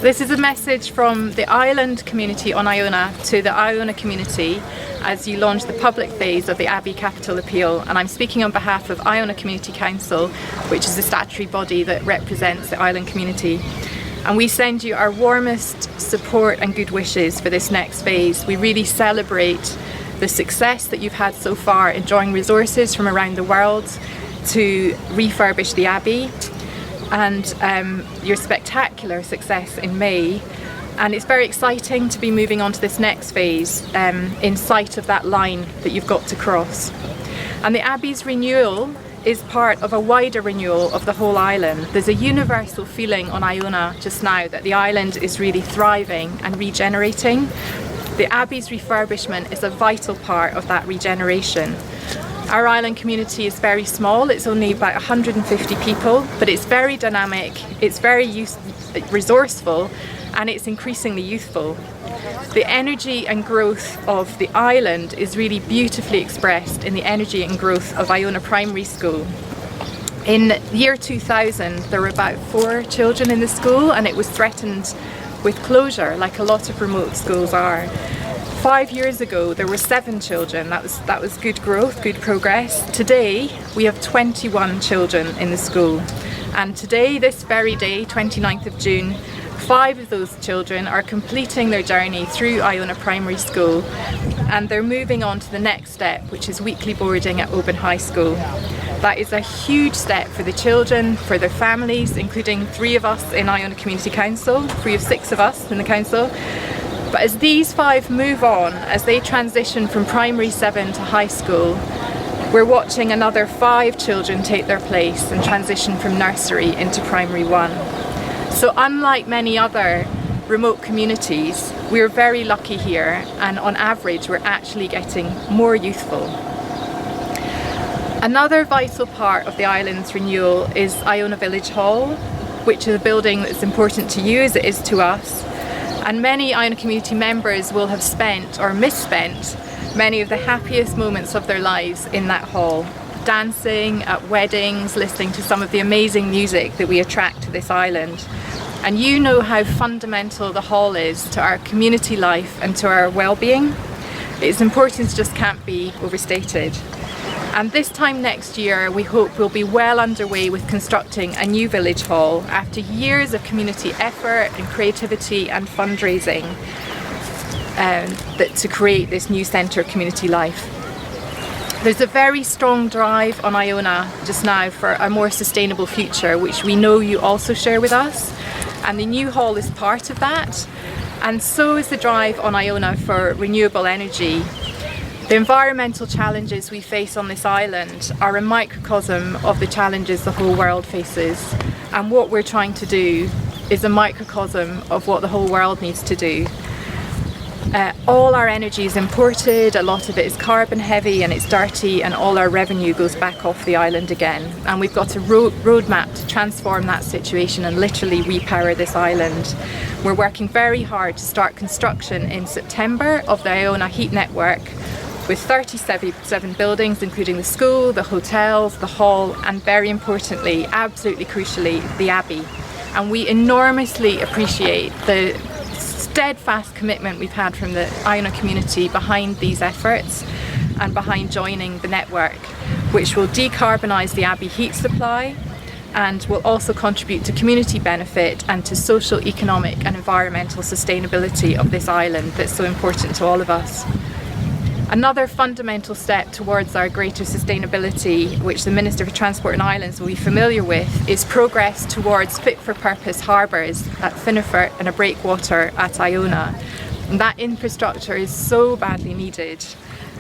This is a message from the island community on Iona to the Iona community as you launch the public phase of the Abbey Capital Appeal, and I'm speaking on behalf of Iona Community Council, which is the statutory body that represents the island community. And we send you our warmest support and good wishes for this next phase. We really celebrate the success that you've had so far in drawing resources from around the world to refurbish the Abbey, and your spectacular success in May. And it's very exciting to be moving on to this next phase in sight of that line that you've got to cross. And the Abbey's renewal is part of a wider renewal of the whole island. There's a universal feeling on Iona just now that the island is really thriving and regenerating. The Abbey's refurbishment is a vital part of that regeneration. Our island community is very small, it's only about 150 people, but it's very dynamic, it's very resourceful, and it's increasingly youthful. The energy and growth of the island is really beautifully expressed in the energy and growth of Iona Primary School. In the year 2000, there were about 4 children in the school, and it was threatened with closure, like a lot of remote schools are. 5 years ago there were 7 children. That was good growth, good progress. Today we have 21 children in the school, and today, this very day, 29th of June, 5 of those children are completing their journey through Iona Primary School, and they're moving on to the next step, which is weekly boarding at Oban High School. That is a huge step for the children, for their families, including 3 of us in Iona Community Council, 3 of 6 of us in the council. But as these 5 move on, as they transition from primary 7 to high school, we're watching another 5 children take their place and transition from nursery into primary 1. So unlike many other remote communities, we're very lucky here, and on average we're actually getting more youthful. Another vital part of the island's renewal is Iona Village Hall, which is a building that's important to you as it is to us. And many Iona community members will have spent or misspent many of the happiest moments of their lives in that hall, dancing at weddings, listening to some of the amazing music that we attract to this island. And you know how fundamental the hall is to our community life and to our well-being. Its importance just can't be overstated. And this time next year, we hope we'll be well underway with constructing a new village hall after years of community effort and creativity and fundraising to create this new centre of community life. There's a very strong drive on Iona just now for a more sustainable future, which we know you also share with us, and the new hall is part of that, and so is the drive on Iona for renewable energy. The environmental challenges we face on this island are a microcosm of the challenges the whole world faces, and what we're trying to do is a microcosm of what the whole world needs to do. All our energy is imported, a lot of it is carbon heavy and it's dirty, and all our revenue goes back off the island again. And we've got a roadmap to transform that situation and literally repower this island. We're working very hard to start construction in September of the Iona Heat Network, with 37 buildings, including the school, the hotels, the hall, and very importantly, absolutely crucially, the Abbey. And we enormously appreciate the steadfast commitment we've had from the Iona community behind these efforts and behind joining the network, which will decarbonise the Abbey heat supply and will also contribute to community benefit and to social, economic and environmental sustainability of this island that's so important to all of us. Another fundamental step towards our greater sustainability, which the Minister for Transport and Islands will be familiar with, is progress towards fit-for-purpose harbours at Finnefort and a breakwater at Iona. And that infrastructure is so badly needed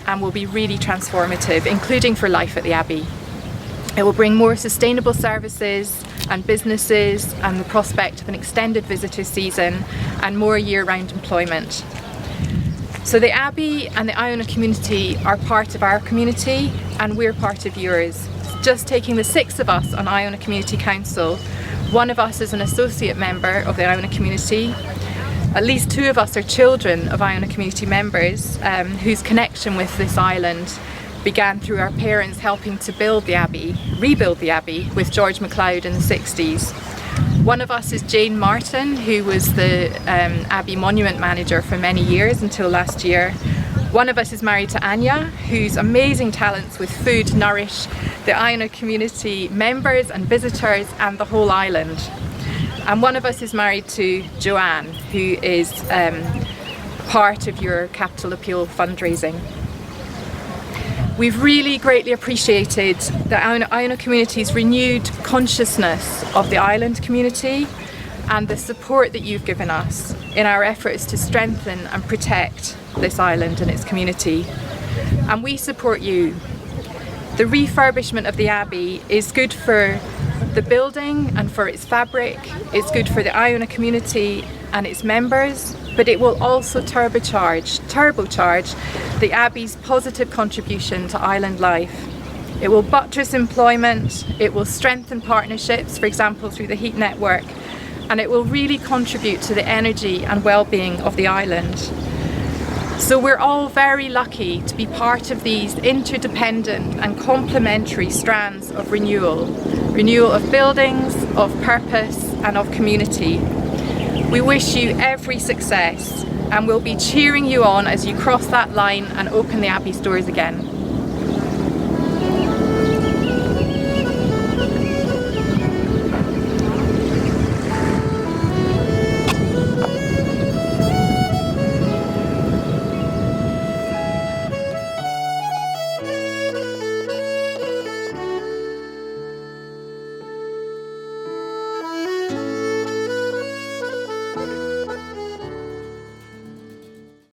and will be really transformative, including for life at the Abbey. It will bring more sustainable services and businesses and the prospect of an extended visitor season and more year-round employment. So the Abbey and the Iona community are part of our community, and we're part of yours. Just taking the 6 of us on Iona Community Council, 1 of us is an associate member of the Iona community. At least 2 of us are children of Iona community members whose connection with this island began through our parents helping to build the Abbey, rebuild the Abbey with George MacLeod in the 60s. One of us is Jane Martin, who was the Abbey Monument Manager for many years until last year. One of us is married to Anya, whose amazing talents with food nourish the Iona community members and visitors and the whole island. And one of us is married to Joanne, who is part of your Capital Appeal fundraising. We've really greatly appreciated the Iona community's renewed consciousness of the island community and the support that you've given us in our efforts to strengthen and protect this island and its community. And we support you. The refurbishment of the Abbey is good for the building and for its fabric, it's good for the Iona community and its members, but it will also turbocharge the Abbey's positive contribution to island life. It will buttress employment, it will strengthen partnerships, for example through the heat network, and it will really contribute to the energy and well-being of the island. So we're all very lucky to be part of these interdependent and complementary strands of renewal of buildings, of purpose and of community. We wish you every success and we'll be cheering you on as you cross that line and open the Abbey's doors again.